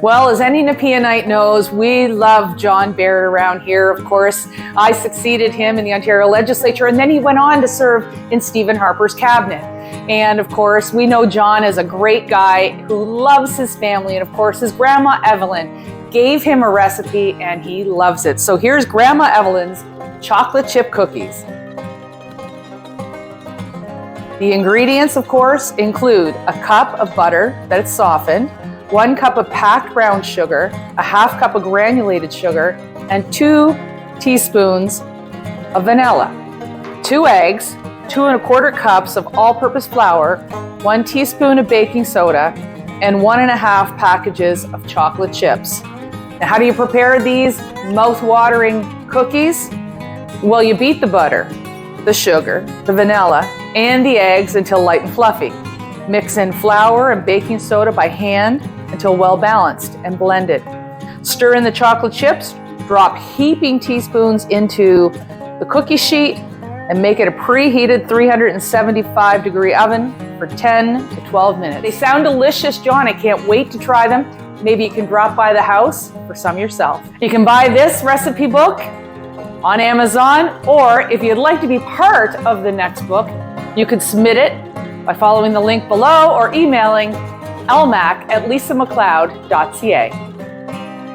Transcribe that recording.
Well, as any Nepeanite knows, we love John Baird around here. Of course, I succeeded him in the Ontario legislature, and then he went on to serve in Stephen Harper's cabinet. And of course, we know John is a great guy who loves his family. And of course, his Grandma Evalyn gave him a recipe and he loves it. So here's Grandma Evalyn's chocolate chip cookies. The ingredients, of course, include a cup of butter that is softened, 1 cup of packed brown sugar, a ½ cup of granulated sugar, and 2 teaspoons of vanilla, 2 eggs, 2 1/4 cups of all-purpose flour, 1 teaspoon of baking soda, and 1 1/2 packages of chocolate chips. Now, how do you prepare these mouth-watering cookies? Well, you beat the butter, the sugar, the vanilla, and the eggs until light and fluffy. Mix in flour and baking soda by hand until well balanced and blended. Stir in the chocolate chips, drop heaping teaspoons into the cookie sheet, and make it a preheated 375-degree oven for 10 to 12 minutes. They sound delicious, John. I can't wait to try them. Maybe you can drop by the house for some yourself. You can buy this recipe book on Amazon, or if you'd like to be part of the next book, you could submit it by following the link below or emailing lmac@lisamcleod.ca.